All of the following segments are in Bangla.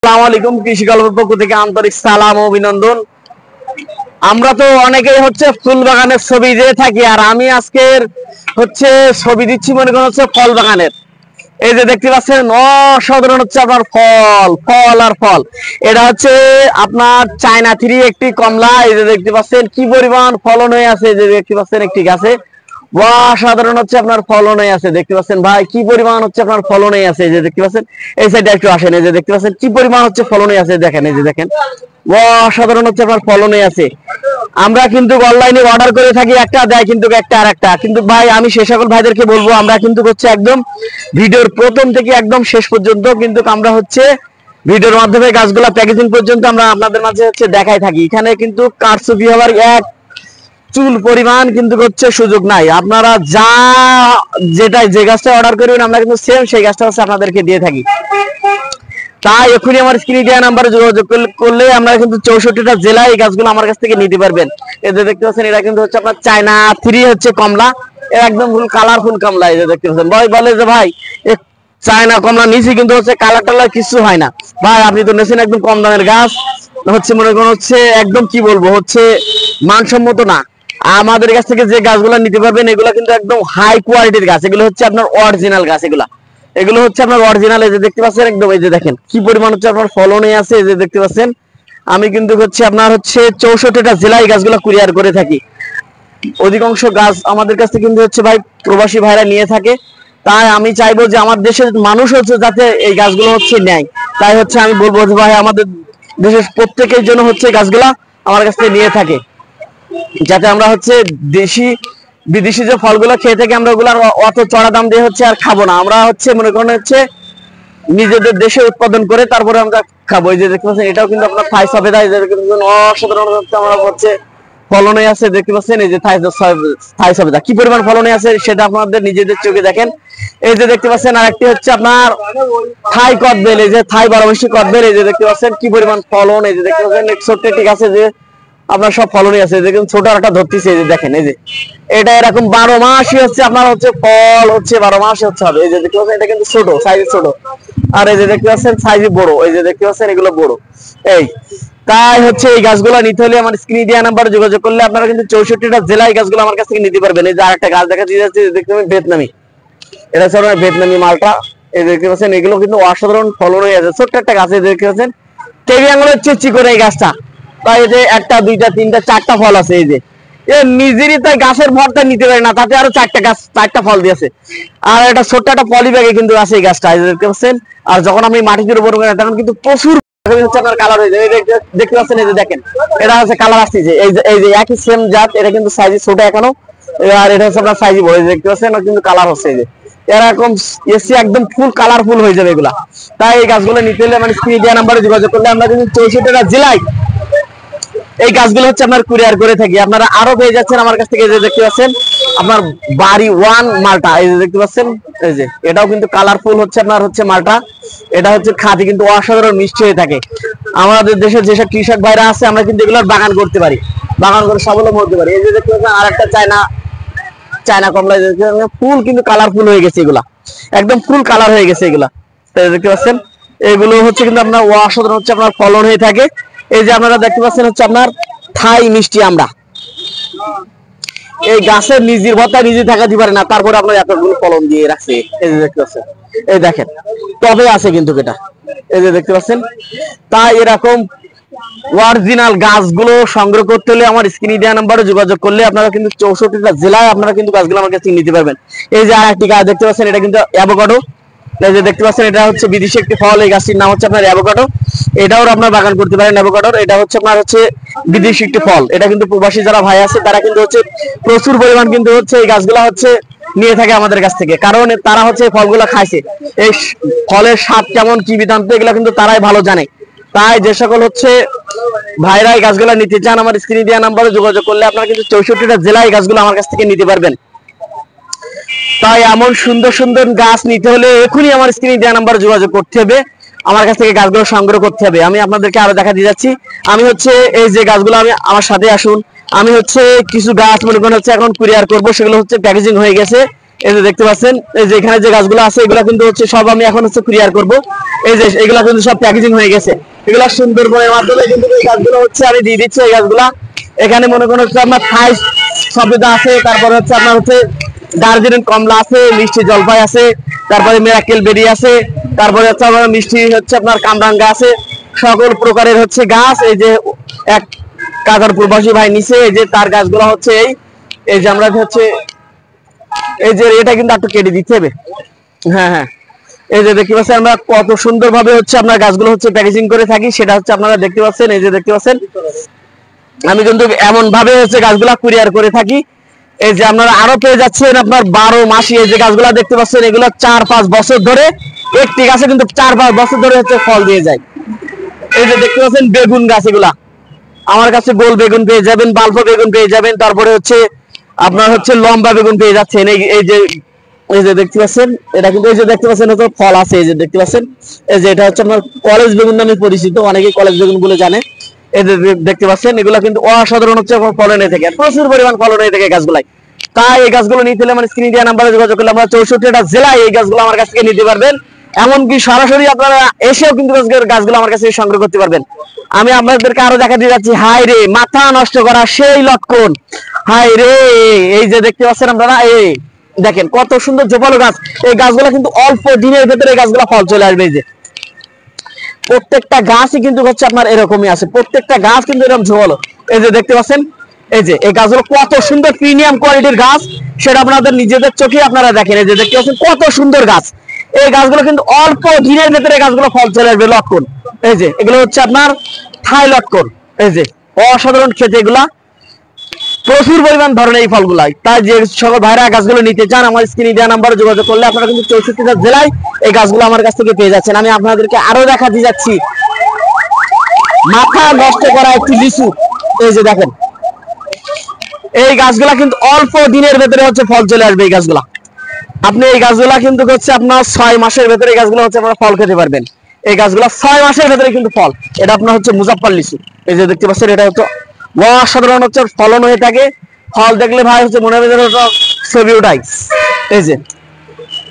আসসালামু আলাইকুম, কৃষি গল্পের পক্ষ থেকে আন্তরিক সালাম ও অভিনন্দন। আমরা তো অনেকেই ফুল বাগানের ছবি দিয়ে থাকি, আর আমি আজকের ছবি দিচ্ছি মনে করেন ফল বাগানের। এই যে দেখতে পাচ্ছেন অসাধারণ আপনার ফল ফল আর ফল। এটা আপনার চায়না থ্রি একটি কমলা। এই যে দেখতে পাচ্ছেন কি পরিমাণ ফলন হয়ে আছে। এই যে দেখতে পাচ্ছেন একটি গাছে অসাধারণ আপনার ফলন হয়ে আছে। দেখতে পাচ্ছেন ভাই কি পরিমাণ আপনার ফলন হয়ে আছে। এই যে দেখতে পাচ্ছেন এই সাইডে একটু আসেন। এই যে দেখতে পাচ্ছেন কি পরিমাণ ফলন হয়ে আছে। দেখেন এই যে দেখেন অসাধারণ আপনার ফলন হয়ে আছে। আমরা কিন্তু অনলাইনে অর্ডার করে থাকি, একটা দেয় কিন্তু একটা আর একটা। কিন্তু ভাই আমি সে সকল ভাইদেরকে বলবো, আমরা কিন্তু একদম ভিডিওর প্রথম থেকে একদম শেষ পর্যন্ত কিন্তু আমরা ভিডিওর মাধ্যমে গাছগুলা প্যাকেজিং পর্যন্ত আমরা আপনাদের মাঝে দেখাই থাকি। এখানে কিন্তু কারচুপি হওয়ার এক চুল পরিমাণ কিন্তু সুযোগ নাই। আপনারা যে গাছটা অর্ডার করবেন আমরা কিন্তু সেম সেই গাছটা আপনাদেরকে দিয়ে থাকি। তাই এখনই আমার স্ক্রিনে দেওয়া নাম্বারে যোগাযোগ করলে আমরা কিন্তু 64টা জেলায় এই গাছগুলো আমার কাছ থেকে নিতে পারবেন। এই যে দেখতে পাচ্ছেন এটা কিন্তু আপনার চায়না থ্রি কমলা, একদম ফুল কালারফুল কমলা। এই যে দেখতে পাচ্ছেন ভাই বলে যে ভাই চায়না কমলা নিচে কিন্তু কালার টালার কিছু হয় না। ভাই আপনি তো নেছেন একদম কম দামের গাছ, মনে করেন একদম কি বলবো মানসম্মত না। আমাদের কাছ থেকে যে গাছগুলো নিতে পারবেন এগুলো কিন্তু একদম হাই কোয়ালিটির গাছ। এগুলো আপনার অরিজিনাল গাছ। এগুলো আপনার অরিজিনাল। এই যে দেখতে পাচ্ছেন একদম এই যে দেখেন কি পরিমাণ আপনার ফলনে আছে। এই যে দেখতে পাচ্ছেন আমি কিন্তু আপনার 64টা জেলায় গাছগুলো কুরিয়ার করে থাকি। অধিকাংশ গাছ আমাদের কাছ থেকে কিন্তু ভাই প্রবাসী ভাইরা নিয়ে থাকে। তাই আমি চাইবো যে আমার দেশের মানুষ যাতে এই গাছগুলো নেয়। তাই আমি বলবো যে ভাই আমাদের দেশের প্রত্যেকের জন্য গাছগুলা আমার কাছ থেকে নিয়ে থাকে, যাতে আমরা দেশি বিদেশি যে ফলগুলো খেয়ে থাকি আমরা ওগুলো অত চড়া দাম দিয়ে আর খাবো না। আমরা মনে করেন নিজেদের দেশে উৎপাদন করে তারপরে আমরা খাবো। এই যে দেখতে পাচ্ছেন এটাও কিন্তু আপনার থাই সবেদা। এই যে অসাধারণ আমরা ফলনে আছে। দেখতে পাচ্ছেন এই যে থাই সবেদা কি পরিমাণ ফলনে আছে সেটা আপনাদের নিজেদের চোখে দেখেন। এই যে দেখতে পাচ্ছেন আর একটি আপনার থাই কদবেল। এই যে থাই 12 মাসি কদবেল। এই যে দেখতে পাচ্ছেন কি পরিমাণ ফলন। এই যে দেখতে পাচ্ছেন ছোট্ট ঠিক আছে যে আপনার সব ফলনই আছে। দেখুন ছোট একটা ধরতেছে। এই যে দেখেন এই যে এটা এরকম 12 মাসই আপনার ফল 12 মাসই হবে। এই যে দেখতে পাচ্ছেন এটা কিন্তু ছোট সাইজ ছোট, আর এই যে দেখতে পাচ্ছেন সাইজ বড়। এই যে দেখতে পাচ্ছেন এগুলো বড়। এই তাই এই গাছগুলো নিতে হলে আমার স্ক্রিনে দেওয়া নাম্বারে যোগাযোগ করলে আপনারা কিন্তু 64টা জেলায় এই গাছগুলো আমার কাছ থেকে নিতে পারবেন। এই যে আরেকটা গাছ দেখা যাচ্ছে দেখতে পাচ্ছেন ভিয়েতনামি। এটা হচ্ছে ভিয়েতনামি মালটা। এই দেখতে পাচ্ছেন এগুলো কিন্তু অসাধারণ ফলন হয়ে আছে। ছোট্ট একটা গাছ। এই দেখতে পাচ্ছেন টেবি আঙুলের চেয়ে চিকন এই গাছটা। তাই এই যে একটা দুইটা তিনটা চারটা ফল আছে। এই যে নিজেরই তাই গাছের ভরটা নিতে পারে না, তাতে আরো চারটা ফল দিয়েছে। আর একটা ছোট্ট একটা পলি ব্যাগে কিন্তু আছে এই গাছটা। দেখতে পাচ্ছেন। আর যখন আমি মাটিতে রোপণ করি তখন কিন্তু প্রচুর আপনার কালার হয়ে যায়। দেখতে পাচ্ছেন এই যে দেখেন এটা কালার আসছে। এই যে একই সেম জাত, এটা কিন্তু সাইজ ছোট এখনো, আর এটা আপনার সাইজ বড়। দেখতে পাচ্ছেন কিন্তু কালার হচ্ছে এই যে এরকম এসি একদম ফুল কালারফুল হয়ে যাবে এগুলা। তাই এই গাছগুলো নিতে হলে মানে স্ক্রিনে দেওয়া নাম্বারে যোগাযোগ করলে আমরা কিন্তু 64টা জেলায় এই গাছগুলো আপনার কুরিয়ার করে থাকি। আপনারা আরো পেয়ে যাচ্ছেন আমার কাছ থেকে। যে দেখতে পাচ্ছেন আপনার বাড়ি ওয়ান মালটা। এই যে দেখতে পাচ্ছেন এই যে এটাও কিন্তু কালারফুল আপনার মালটা। এটা খাঁটি কিন্তু অসাধারণ মিষ্টি হয়ে থাকে। আমাদের দেশের যেসব কৃষক ভাইরা আছে আমরা কিন্তু এগুলোর বাগান করতে পারি, বাগান করে স্বাবলম্বী হতে পারি। এই যে দেখতে পাচ্ছেন আর একটা চায়না কমলা। ফুল কিন্তু কালারফুল হয়ে গেছে, এগুলা একদম ফুল কালার হয়ে গেছে এগুলা। দেখতে পাচ্ছেন এগুলো কিন্তু আপনার অসাধারণ আপনার ফলন হয়ে থাকে। এই যে আপনারা দেখতে পাচ্ছেন আপনার থাই মিষ্টি আমরা এই গাছের নিজের ভর্তা নিজে থাকাতে পারে না, তারপরে আপনার এতগুলো ফলন দিয়ে রাখছে। এই যে দেখতে পাচ্ছেন এই দেখেন তবে আছে কিন্তু এটা। এই যে দেখতে পাচ্ছেন। তাই এরকম অরিজিনাল গাছগুলো সংগ্রহ করতে হলে আমার স্ক্রিনে দেওয়া নাম্বারে যোগাযোগ করলে আপনারা কিন্তু 64টা জেলায় আপনারা কিন্তু গাছগুলো আমার কাছে নিতে পারবেন। এই যে আরেকটি গাছ দেখতে পাচ্ছেন এটা কিন্তু অ্যাভোকাডো। এই যে দেখতে পাচ্ছেন এটা বিদেশি একটি ফল। এই গাছটির নাম আপনার অ্যাভোকাডো। এটাও আপনার বাগান করতে পারেন অ্যাভোকাডোর। এটা আপনার বিদেশি একটি ফল। এটা কিন্তু প্রবাসী যারা ভাই আছে তারা কিন্তু প্রচুর পরিমাণ কিন্তু এই গাছগুলা নিয়ে থাকে আমাদের কাছ থেকে, কারণ তারা এই ফলগুলা খাইছে। এই ফলের স্বাদ কেমন কি বিধান্ত এগুলা কিন্তু তারাই ভালো জানে। তাই যে সকল ভাইরা এই গাছগুলা নিতে চান আমার স্ক্রিনে দেওয়া নাম্বারে যোগাযোগ করলে আপনারা কিন্তু 64টা জেলায় এই গাছগুলো আমার কাছ থেকে নিতে পারবেন। তাই এমন সুন্দর সুন্দর গাছ নিতে হলে এখনই আমার স্ক্রিনে দেওয়া নাম্বারে যোগাযোগ করতে হবে, আমার কাছ থেকে গাছগুলো সংগ্রহ করতে হবে। আমি আপনাদেরকে আরো দেখা দিয়ে যাচ্ছি। আমি এই যে গাছগুলো আমি আমার সাথে আসুন। আমি কিছু গাছ মনে করেন এখন কুরিয়ার করব, সেগুলো প্যাকেজিং হয়ে গেছে। এই যে দেখতে পাচ্ছেন, এই যে এখানে যে গাছগুলো আছে এগুলো কিন্তু হচ্ছে সব আমি এখন হচ্ছে ক্লিয়ার করব। এই যে এগুলা কিন্তু সব প্যাকেজিং হয়ে গেছে, এগুলা সুন্দরবনের মাধ্যমে কিন্তু এই গাছগুলো হচ্ছে আমি দিয়ে দিচ্ছি। এই গাছগুলা এখানে মনে করেন হচ্ছে আপনার থাই সবেদা আছে, তারপরে হচ্ছে আপনার হচ্ছে দার্জিলিং কমলা আছে, মিষ্টি জলপাই আছে, তারপরে মিরাকেল বেরি আছে, তারপরে হচ্ছে আপনার মিষ্টি হচ্ছে আপনার কামরাঙ্গা আছে, সকল প্রকারের হচ্ছে গাছ। এই যে এক কাকার প্রবাসী ভাই নিচে, এই যে তার গাছগুলো হচ্ছে এই যে আমরা হচ্ছে এই যে এটা কিন্তু একটু কেটে দিতে হবে। হ্যাঁ হ্যাঁ, এই যে দেখতে পাচ্ছেন আমরা কত সুন্দর ভাবে হচ্ছে আপনার গাছগুলো হচ্ছে প্যাকেজিং করে থাকি, সেটা হচ্ছে আপনারা দেখতে পাচ্ছেন। এই যে দেখতে পাচ্ছেন আমি কিন্তু এমন ভাবে হচ্ছে গাছগুলা কুরিয়ার করে থাকি। এই যে আপনারা আরো পেয়ে যাচ্ছেন আপনার 12 মাসি। এই যে গাছগুলা দেখতে পাচ্ছেন এগুলো 4-5 বছর ধরে, একটি গাছে কিন্তু 4-5 বছর ধরে হচ্ছে ফল দিয়ে যায়। এই যে দেখতে পাচ্ছেন বেগুন গাছ, এগুলা আমার কাছে গোল বেগুন পেয়ে যাবেন, বাল্ব বেগুন পেয়ে যাবেন, তারপরে হচ্ছে আপনার হচ্ছে লম্বা বেগুন পেয়ে যাচ্ছেন। এই যে দেখতে পাচ্ছেন এটা কিন্তু এই যে দেখতে পাচ্ছেন এটা ফল আছে। এই যে দেখতে পাচ্ছেন এই যে এটা হচ্ছে আপনার কলেজ বেগুন নামে পরিচিত, অনেকে কলেজ বেগুন বলে জানে। এই যে দেখতে পাচ্ছেন এগুলা কিন্তু অসাধারণ হচ্ছে ফলন হয়ে থাকে, প্রচুর পরিমাণ ফলন হয়ে থাকে গাছগুলাই। তাই এই গাছগুলো নিতে হলে মানে স্ক্রিন দেওয়া নাম্বারে যোগাযোগ করলে আমরা 64টা জেলায় এই গাছগুলো আমার কাছ থেকে নিতে পারবেন। এমনকি সরাসরি আপনারা এসেও কিন্তু গাছগুলো আমার কাছে সংগ্রহ করতে পারবেন। আমি আপনাদেরকে আরো দেখা দিয়ে যাচ্ছি, হাই রে মাথা নষ্ট করা সেই লক্ষণ, হাই রে এই যে দেখতে পাচ্ছেন আপনারা, এই দেখেন কত সুন্দর জোপালো গাছ। এই গাছগুলো কিন্তু অল্প দিনের ভেতরে এই গাছগুলো ফল চলে আসবে। এই যে প্রত্যেকটা গাছই কিন্তু হচ্ছে আপনার এরকমই আছে, প্রত্যেকটা গাছ কিন্তু এরকম ঝোপালো। এই যে দেখতে পাচ্ছেন এই যে এই গাছগুলো কত সুন্দর প্রিমিয়াম কোয়ালিটির গাছ, সেটা আপনাদের নিজেদের চোখে আপনারা দেখেন। এই যে দেখতে পাচ্ছেন কত সুন্দর গাছ, এই গাছগুলো কিন্তু অল্প দিনের ভেতরে গাছগুলো ফল চলে আসবে লক্ষণ। এই যে এগুলো হচ্ছে আপনার থাই লটকন, এই যে অসাধারণ খেতে, এগুলা প্রচুর পরিমাণ ধরনের এই ফলগুলাই। তাই যে সকল ভাইরা গাছগুলো নিতে চান আমার স্ক্রিনে দেওয়া নাম্বারে যোগাযোগ করলে আপনারা কিন্তু 64টা জেলায় এই গাছগুলো আমার কাছ থেকে পেয়ে যাচ্ছেন। আমি আপনাদেরকে আরো দেখাতে যাচ্ছি মাথা নষ্ট করা একটি লিচু। এই যে দেখেন এই গাছগুলা কিন্তু অল্প দিনের ভেতরে হচ্ছে ফল চলে আসবে। এই গাছগুলা আপনি এই গাছগুলা কিন্তু হচ্ছে আপনার 6 মাসের ভেতরে এই গাছগুলো হচ্ছে আপনারা ফল খেতে পারবেন। এই গাছগুলা 6 মাসের ভেতরে কিন্তু ফল, এটা আপনার হচ্ছে মুজাফফর লিচু। এই যে দেখতে পাচ্ছেন এটা হচ্ছে অসাধারণ হচ্ছে ফলন হয়ে থাকে। ফল দেখলে ভাই হচ্ছে মনে হবে ছবি উঠাই। এই যে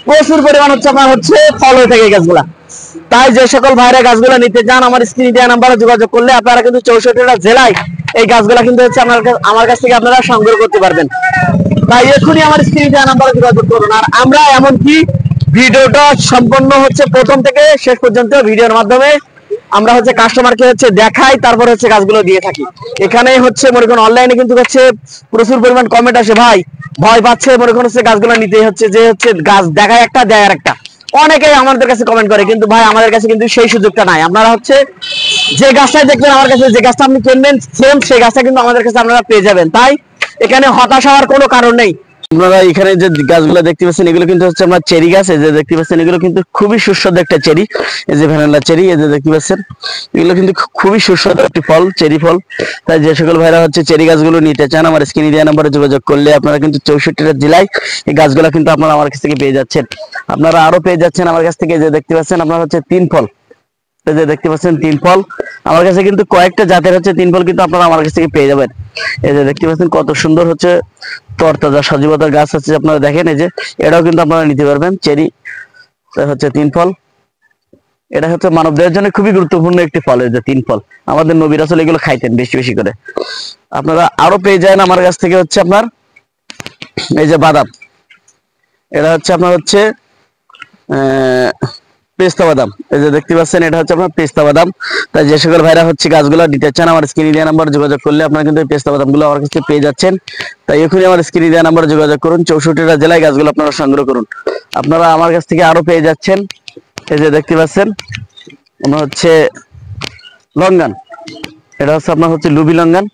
প্রচুর পরিমাণ হচ্ছে আপনার হচ্ছে ফল হয়ে থাকে এই গাছগুলা। তাই যে সকল ভাইরা গাছগুলো নিতে চান আমার স্ক্রিনে দেওয়া নাম্বারে যোগাযোগ করলে আপনারা কিন্তু 64টা জেলায় এই গাছগুলা কিন্তু হচ্ছে আমার কাছ থেকে আপনারা সংগ্রহ করতে পারবেন। তাই এখনই আমার স্ক্রিনে দেওয়া নাম্বারে যোগাযোগ করুন। আর আমরা এমনকি ভিডিওটা সম্পূর্ণ হচ্ছে প্রথম থেকে শেষ পর্যন্ত ভিডিওর মাধ্যমে আমরা হচ্ছে কাস্টমারকে হচ্ছে দেখাই, তারপর হচ্ছে গাছগুলো দিয়ে থাকি। এখানে হচ্ছে মনে করেন অনলাইনে কিন্তু হচ্ছে প্রচুর পরিমাণ কমেন্ট আসে, ভাই ভয় পাচ্ছে মনে করেন হচ্ছে গাছগুলো নিতে, হচ্ছে যে হচ্ছে গাছ দেখায় একটা দেয় আর একটা, অনেকেই আমাদের কাছে কমেন্ট করে, কিন্তু ভাই আমাদের কাছে কিন্তু সেই সুযোগটা নাই। আপনারা হচ্ছে যে গাছটাই দেখবেন আমার কাছে, যে গাছটা আপনি কিনবেন সেম সেই গাছটা কিন্তু আমাদের কাছে আপনারা পেয়ে যাবেন। তাই এখানে হতাশ হওয়ার কোনো কারণ নেই। আপনারা এখানে যে গাছগুলো দেখতে পাচ্ছেন এগুলো কিন্তু হচ্ছে আপনার চেরি গাছ। এই যে দেখতে পাচ্ছেন এগুলো কিন্তু খুবই সুস্বাদু একটা চেরি, এই যে ভ্যানিলা চেরি। এই যে দেখতে পাচ্ছেন এগুলো কিন্তু খুবই সুস্বাদু একটি ফল, চেরি ফল। তাই যে সকল ভাইরা হচ্ছে চেরি গাছগুলো নিতে চান আমার স্ক্রিনে দেওয়া নম্বরে যোগাযোগ করলে আপনারা কিন্তু 64টা জেলায় এই গাছগুলো কিন্তু আপনারা আমার কাছ থেকে পেয়ে যাচ্ছেন। আপনারা আরো পেয়ে যাচ্ছেন আমার কাছ থেকে। যে দেখতে পাচ্ছেন আপনার হচ্ছে 3 ফল, এই যে দেখতে পাচ্ছেন 3 ফল আমার কাছে কিন্তু কয়েকটা জাতের হচ্ছে 3 ফল কিন্তু আপনারা আমার কাছ থেকে পেয়ে যাবেন। এই যে দেখতে পাচ্ছেন কত সুন্দর হচ্ছে তরতাজা সজীবতার গাছ হচ্ছে আপনারা দেখেন। এই যে এটাও কিন্তু আপনারা নিতে পারবেন, চেরি হচ্ছে 3 ফল। এটা হচ্ছে মানব দেহের জন্য খুবই গুরুত্বপূর্ণ একটি ফল। এই যে 3 ফল আমাদের নবী রাসূল এগুলো খাইতেন বেশি বেশি করে। আপনারা আরো পেয়ে যান আমার কাছ থেকে হচ্ছে আপনার এই যে বাদাম, এটা হচ্ছে আপনার হচ্ছে পেস্তা বাদাম। এই যে দেখতে পাচ্ছেন এটা হচ্ছে আপনার পেস্তা বাদাম। তাই যে সকল ভাইরা হচ্ছে গাছগুলো নিতে চান আমার স্ক্রিনে দেওয়া নাম্বার যোগাযোগ করলে আপনারা কিন্তু এই পেস্তা বাদামগুলো আমার কাছে পেয়ে যাচ্ছেন। তাই এখনই আমার স্ক্রিনে দেওয়া নাম্বার যোগাযোগ করুন, 64টা জেলায় গাছগুলো আপনারা সংগ্রহ করুন। আপনারা আমার কাছ থেকে আরো পেয়ে যাচ্ছেন এই যে দেখতে পাচ্ছেন আপনার হচ্ছে লঙ্গান, এটা হচ্ছে আপনার হচ্ছে লুবি লঙ্গান।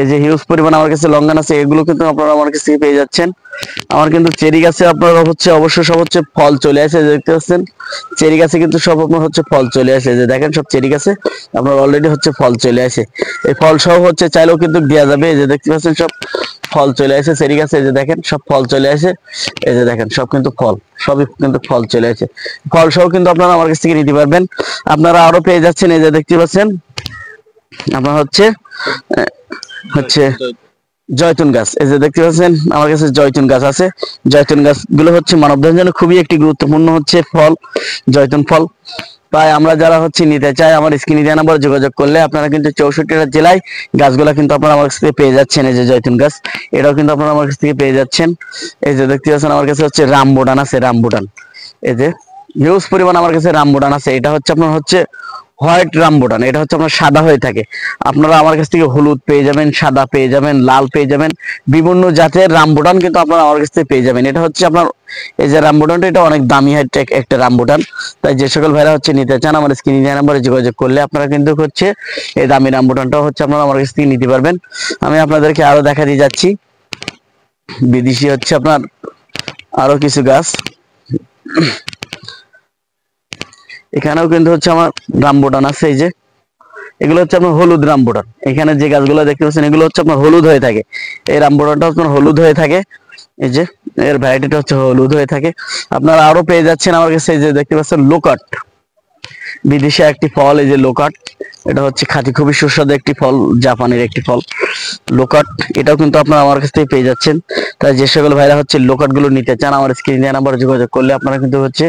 এই যে হিউজ পরিমাণ আমার কাছে লঙ্গান আছে, এগুলো কিন্তু আপনারা আমার কাছ থেকে পেয়ে যাচ্ছেন। আমার কিন্তু চেরি গাছে আপনারা হচ্ছে অবশ্যই সব হচ্ছে ফল চলে আসে, দেখতে পাচ্ছেন চেরি গাছে কিন্তু সব আপনার হচ্ছে ফল চলে আসে। যে দেখেন সব চেরি গাছে আপনার অলরেডি হচ্ছে ফল চলে আসে। এই ফল সহ হচ্ছে চাইলেও কিন্তু দেওয়া যাবে। এই যে দেখতে পাচ্ছেন সব ফল চলে আসে চেরি গাছে, এই যে দেখেন সব ফল চলে আসে। এই যে দেখেন সব কিন্তু ফল, সবই কিন্তু ফল চলে আসে। ফল সহ কিন্তু আপনারা আমার কাছ থেকে নিতে পারবেন। আপনারা আরো পেয়ে যাচ্ছেন এই যে দেখতে পাচ্ছেন আপনার হচ্ছে জয়তুন গাছ, এই যে দেখতে পাচ্ছেন আমার কাছে জয়তুন গাছ আছে। জয়তুন গাছগুলো হচ্ছে মানবদেহের জন্য খুবই একটি গুরুত্বপূর্ণ হচ্ছে ফল, জয়তুন ফল। তাই আমরা যারা হচ্ছে নিতে চাই আমার স্ক্রিনে দেওয়া নাম্বারে যোগাযোগ করলে আপনারা কিন্তু 64টা জেলায় গাছগুলো কিন্তু আপনারা আমার কাছ থেকে পেয়ে যাচ্ছেন। এই যে জয়তুন গাছ, এটাও কিন্তু আপনারা আমার কাছ থেকে পেয়ে যাচ্ছেন। এই যে দেখতে পাচ্ছেন আমার কাছে হচ্ছে রামবুটান আছে, রামবুটান, এই যে হিউজ পরিমাণ আমার কাছে রামবুটান আছে। এটা হচ্ছে আপনার হচ্ছে হোয়াইট রামবুটান, এটা হচ্ছে আপনার সাদা হয়ে থাকে। আপনারা আমার কাছ থেকে হলুদ পেয়ে যাবেন, সাদা পেয়ে যাবেন, লাল পেয়ে যাবেন, বিভিন্ন জাতের রামবুটান কিন্তু আপনারা আমার কাছ থেকে পেয়ে যাবেন। এটা হচ্ছে আপনার এই যে রামবুটানটা, এটা অনেক দামি একটা রামবুটান। তাই যে সকল ভাইরা হচ্ছে নিতে চান আমার স্ক্রিনে দেওয়া নাম্বারে যোগাযোগ করলে আপনারা কিন্তু হচ্ছে এই দামি রামবুটানটাও হচ্ছে আপনারা আমার কাছ থেকে নিতে পারবেন। আমি আপনাদেরকে আরো দেখা দিয়ে যাচ্ছি বিদেশি হচ্ছে আপনার আরো কিছু গাছ। এখানেও কিন্তু হচ্ছে আমার রামবুটান আছে। এই যে এগুলো হচ্ছে আপনার হলুদ রামবুটান। এখানে যে গাছগুলো দেখতে পাচ্ছেন এগুলো হচ্ছে আপনার হলুদ হয়ে থাকে। এই রামবুটানটা আপনার হলুদ হয়ে থাকে। এই যে এর ভ্যারাইটিটা হচ্ছে হলুদ হয়ে থাকে। আপনারা আরো পেয়ে যাচ্ছেন আমার কাছে, এই যে দেখতে পাচ্ছেন লোকাট, বিদেশি একটি ফল। এই যে লোকাট, এটা হচ্ছে খাঁটি খুবই সুস্বাদু একটি ফল, জাপানের একটি ফল লোকাট। এটাও কিন্তু আপনারা আমার কাছ থেকে পেয়ে যাচ্ছেন। তাই যে সকল ভাইরা হচ্ছে লোকাট গুলো নিতে চান আমার স্ক্রিনে নাম্বারে যোগাযোগ করলে আপনারা কিন্তু হচ্ছে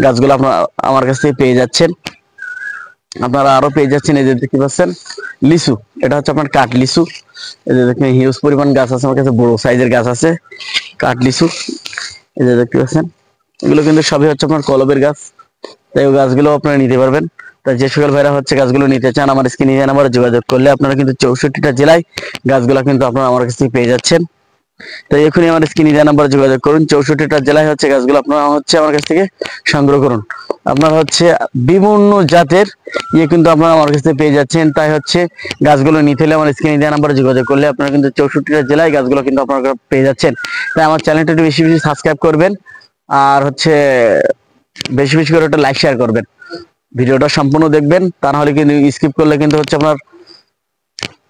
গাছগুলো আপনারা আমার কাছ থেকে পেয়ে যাচ্ছেন। আপনারা আরো পেয়ে যাচ্ছেন এই যে দেখতে পাচ্ছেন লিচু, এটা হচ্ছে আপনার কাঠ লিচু। এই যে দেখেন হিউজ পরিমাণ গাছ আছে আমার কাছে, বড় সাইজের গাছ আছে কাঠ লিচু। এই যে দেখতে পাচ্ছেন এগুলো কিন্তু সবই হচ্ছে আপনার কলবের গাছ। তাই ওই গাছগুলো আপনারা নিতে পারবেন। তাই যে সকল ভাইরা হচ্ছে গাছগুলো নিতে চান আমার স্ক্রিনে নাম্বারে যোগাযোগ করলে আপনারা কিন্তু 64টা জেলায় গাছগুলো কিন্তু আপনারা আমার কাছ থেকে পেয়ে যাচ্ছেন। তাই এখনই আমার স্ক্রিনে দেওয়া নাম্বারে যোগাযোগ করুন। 64টা জেলায় হচ্ছে গাছগুলো আপনারা হচ্ছে আমার কাছ থেকে সংগ্রহ করুন। আপনার হচ্ছে বিভিন্ন জাতের কিন্তু আপনারা আমার কাছ থেকে পেয়ে যাচ্ছেন। তাই হচ্ছে গাছগুলো নিতে হলে আমার স্ক্রিনে দেওয়া নাম্বারে যোগাযোগ করলে আপনারা কিন্তু 64টা জেলায় গাছগুলো কিন্তু আপনারা পেয়ে যাচ্ছেন। তাই আমার চ্যানেলটা একটু বেশি বেশি সাবস্ক্রাইব করবেন, আর হচ্ছে বেশি বেশি করে একটা লাইক শেয়ার করবেন। ভিডিওটা সম্পূর্ণ দেখবেন, তা নাহলে কিন্তু স্কিপ করলে কিন্তু হচ্ছে আপনার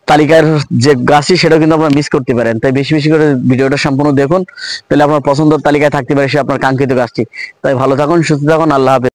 তালিকার যে গাছটি সেটা কিন্তু আপনারা মিস করতে পারেন। তাই বেশি বেশি করে ভিডিওটা সম্পূর্ণ দেখুন, তাহলে আপনার পছন্দের তালিকায় থাকতে পারে সে আপনার কাঙ্ক্ষিত গাছটি। তাই ভালো থাকুন, সুস্থ থাকুন, আল্লাহ হাফেজ।